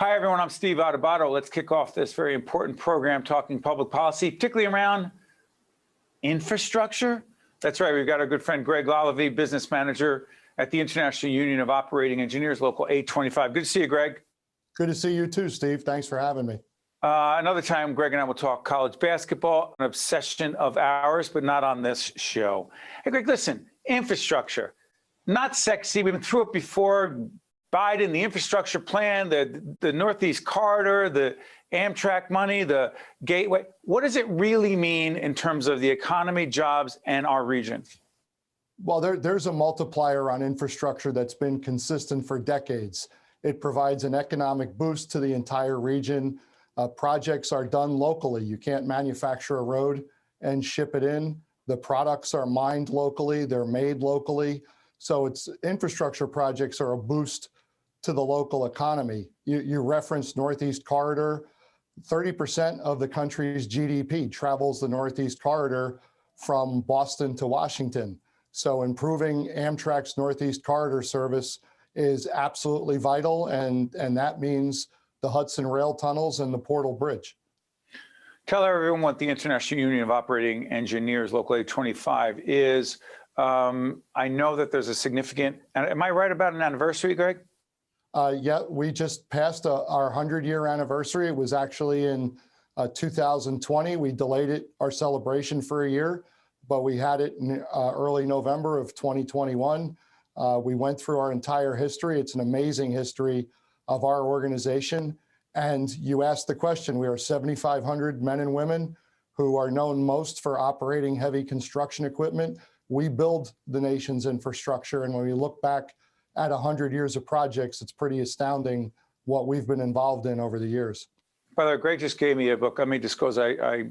Hi, everyone. I'm Steve Adubato. Let's kick off this very important program talking public policy, particularly around infrastructure. That's right. We've got our good friend Greg Lalevee, business manager at the International Union of Operating Engineers, Local 825. Good to see you, Greg. Good to see you too, Steve. Thanks for having me. Another time, Greg and I will talk college basketball, an obsession of ours, but not on this show. Hey, Greg, listen, infrastructure, not sexy. We've been through it before. Biden, the infrastructure plan, the Northeast Corridor, the Amtrak money, the Gateway. What does it really mean in terms of the economy, jobs, and our region? Well, there's a multiplier on infrastructure that's been consistent for decades. It provides an economic boost to the entire region. Projects are done locally. You can't manufacture a road and ship it in. The products are mined locally. They're made locally. So infrastructure projects are a boost to the local economy. You referenced Northeast Corridor. 30% of the country's GDP travels the Northeast Corridor from Boston to Washington. So improving Amtrak's Northeast Corridor service is absolutely vital, and that means the Hudson Rail tunnels and the Portal Bridge. Tell everyone what the International Union of Operating Engineers, Local 825, is. I know that there's a significant, am I right about an anniversary, Greg? Yeah, we just passed our 100-year anniversary. It was actually in 2020. We delayed our celebration for a year, but we had it in early November of 2021. We went through our entire history. It's an amazing history of our organization. And you asked the question, we are 7,500 men and women who are known most for operating heavy construction equipment. We build the nation's infrastructure. And when we look back at 100 years of projects, it's pretty astounding what we've been involved in over the years. By the way, Greg just gave me a book. Let me disclose, I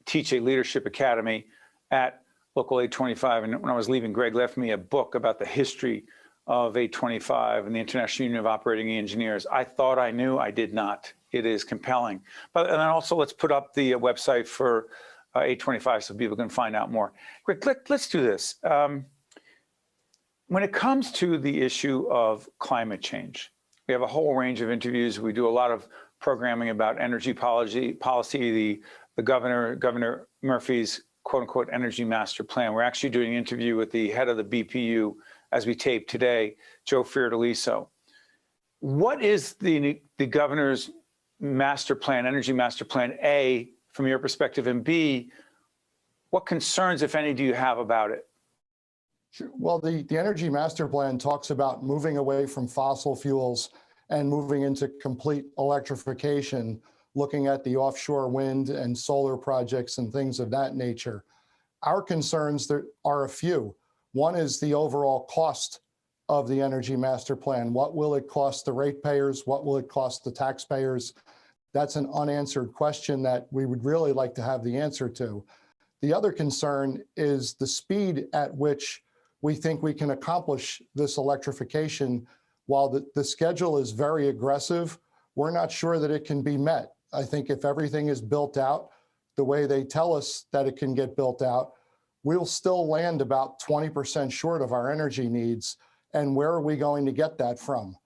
teach a leadership academy at Local 825. And when I was leaving, Greg left me a book about the history of 825 and the International Union of Operating Engineers. I thought I knew, I did not. It is compelling. And then also let's put up the website for 825 so people can find out more. Greg, let's do this. When it comes to the issue of climate change, we have a whole range of interviews. We do a lot of programming about energy policy, the Governor Murphy's quote unquote energy master plan. We're actually doing an interview with the head of the BPU as we tape today, Joe Fiordaliso. What is the governor's master plan, energy master plan, A, from your perspective, and B, what concerns, if any, do you have about it? Well, the Energy Master Plan talks about moving away from fossil fuels and moving into complete electrification, looking at the offshore wind and solar projects and things of that nature. Our concerns, there are a few. One is the overall cost of the Energy Master Plan. What will it cost the ratepayers? What will it cost the taxpayers? That's an unanswered question that we would really like to have the answer to. The other concern is the speed at which we think we can accomplish this electrification. While the schedule is very aggressive, we're not sure that it can be met. I think if everything is built out the way they tell us that it can get built out, we'll still land about 20% short of our energy needs. And where are we going to get that from?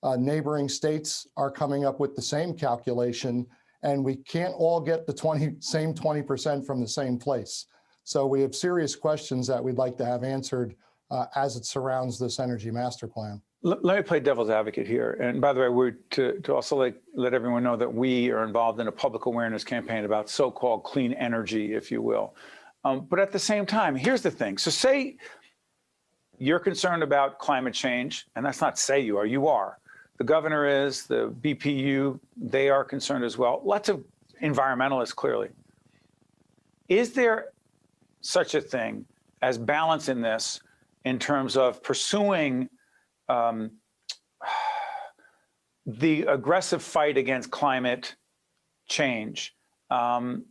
Neighboring states are coming up with the same calculation, and we can't all get the same 20% from the same place. So we have serious questions that we'd like to have answered as it surrounds this energy master plan. Let me play devil's advocate here. And by the way, we're to also let everyone know that we are involved in a public awareness campaign about so-called clean energy, if you will. But at the same time, here's the thing. So say you're concerned about climate change, and that's not say you are, you are. The governor is, the BPU, they are concerned as well. Lots of environmentalists, clearly. Is there such a thing as balance in this in terms of pursuing the aggressive fight against climate change, and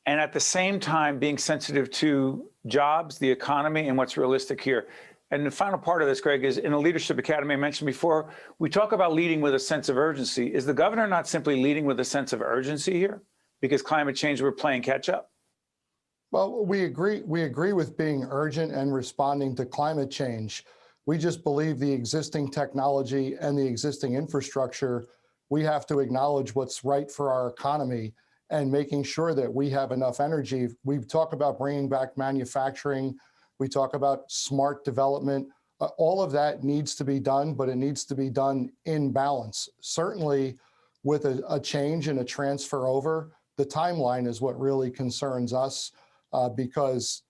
at the same time being sensitive to jobs, the economy, and what's realistic here? And the final part of this, Greg, is in the Leadership Academy I mentioned before, we talk about leading with a sense of urgency. Is the governor not simply leading with a sense of urgency here? Because climate change, we're playing catch up? Well, we agree with being urgent and responding to climate change. We just believe the existing technology and the existing infrastructure we have to acknowledge what's right for our economy and making sure that we have enough energy. We talk about bringing back manufacturing. We talk about smart development. All of that needs to be done, but it needs to be done in balance. Certainly with a change and a transfer over, the timeline is what really concerns us because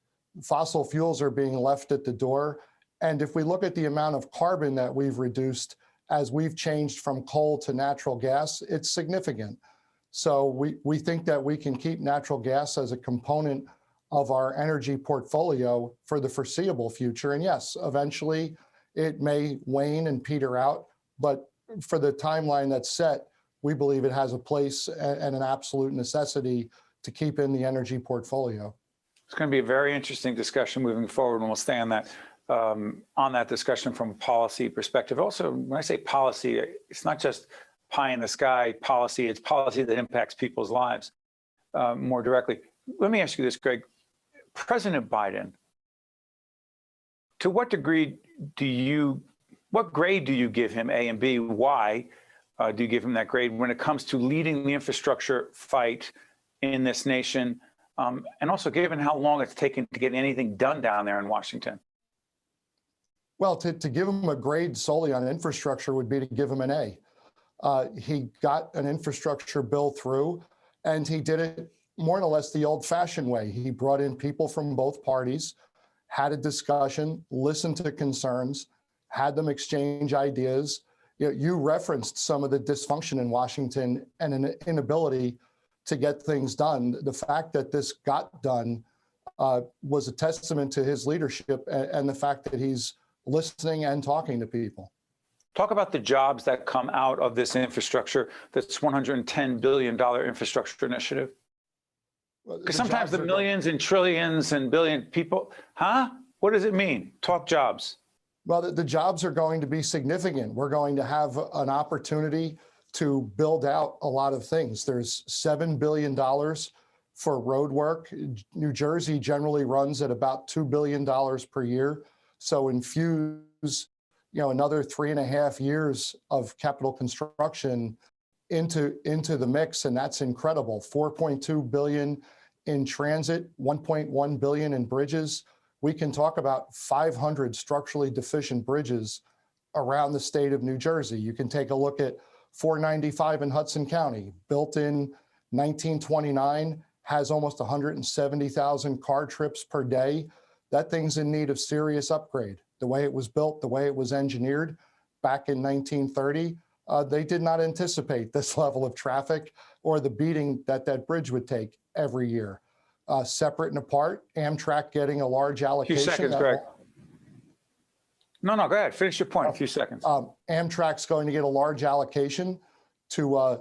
fossil fuels are being left at the door. And if we look at the amount of carbon that we've reduced as we've changed from coal to natural gas, it's significant. So we think that we can keep natural gas as a component of our energy portfolio for the foreseeable future. And yes, eventually it may wane and peter out, but for the timeline that's set, we believe it has a place and an absolute necessity to keep in the energy portfolio. It's going to be a very interesting discussion moving forward, and we'll stay on that discussion from a policy perspective. Also, when I say policy, it's not just pie in the sky policy, it's policy that impacts people's lives more directly. Let me ask you this, Greg. President Biden, to what degree what grade do you give him, A and B? Why do you give him that grade when it comes to leading the infrastructure fight in this nation? And also given how long it's taken to get anything done down there in Washington? Well, to give him a grade solely on infrastructure would be to give him an A. He got an infrastructure bill through, and he did it more or less the old-fashioned way. He brought in people from both parties, had a discussion, listened to concerns, had them exchange ideas. You referenced some of the dysfunction in Washington and an inability to get things done. The fact that this got done was a testament to his leadership and the fact that he's listening and talking to people. Talk about the jobs that come out of this infrastructure, this $110 billion infrastructure initiative. Because sometimes the millions and trillions and billion people, what does it mean? Talk jobs. Well, the jobs are going to be significant. We're going to have an opportunity to build out a lot of things. There's $7 billion for road work. New Jersey generally runs at about $2 billion per year. So infuse, another 3.5 years of capital construction into the mix, and that's incredible. $4.2 billion in transit, $1.1 billion in bridges. We can talk about 500 structurally deficient bridges around the state of New Jersey. You can take a look at 495 in Hudson County, built in 1929, has almost 170,000 car trips per day. That thing's in need of serious upgrade. The way it was built, the way it was engineered back in 1930, they did not anticipate this level of traffic or the beating that bridge would take every year. Separate and apart, Amtrak getting a large allocation. A few seconds, Greg. No, go ahead. Finish your point. A few seconds. Amtrak's going to get a large allocation to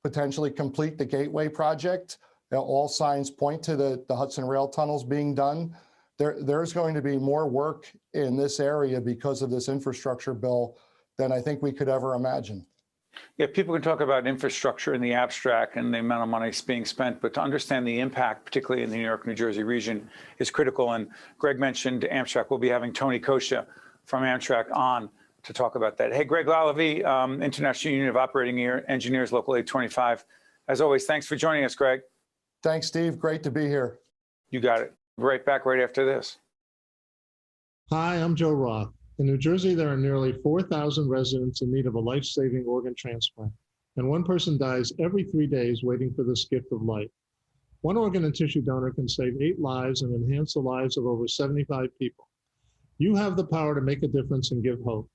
potentially complete the Gateway project. All signs point to the Hudson Rail tunnels being done. There's going to be more work in this area because of this infrastructure bill than I think we could ever imagine. Yeah, people can talk about infrastructure in the abstract and the amount of money being spent, but to understand the impact, particularly in the New York, New Jersey region, is critical. And Greg mentioned Amtrak. We'll be having Tony Kosha from Amtrak on to talk about that. Hey, Greg Lalevee, International Union of Operating Engineers, Local 825. As always, thanks for joining us, Greg. Thanks, Steve. Great to be here. You got it. Right back right after this. Hi, I'm Joe Roth. In New Jersey, there are nearly 4,000 residents in need of a life-saving organ transplant, and one person dies every 3 days waiting for this gift of life. One organ and tissue donor can save 8 lives and enhance the lives of over 75 people. You have the power to make a difference and give hope.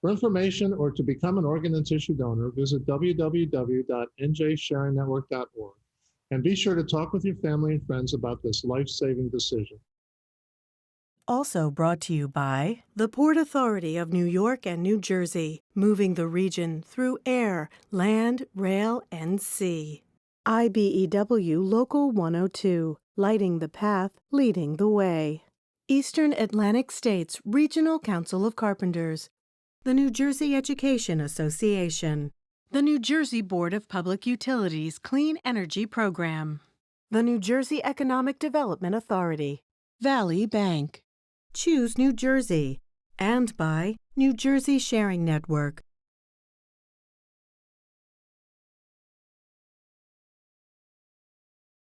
For information or to become an organ and tissue donor, visit www.njsharingnetwork.org, and be sure to talk with your family and friends about this life-saving decision. Also brought to you by the Port Authority of New York and New Jersey, moving the region through air, land, rail, and sea. IBEW Local 102, lighting the path, leading the way. Eastern Atlantic States Regional Council of Carpenters. The New Jersey Education Association. The New Jersey Board of Public Utilities Clean Energy Program. The New Jersey Economic Development Authority. Valley Bank. Choose New Jersey, and by New Jersey Sharing Network,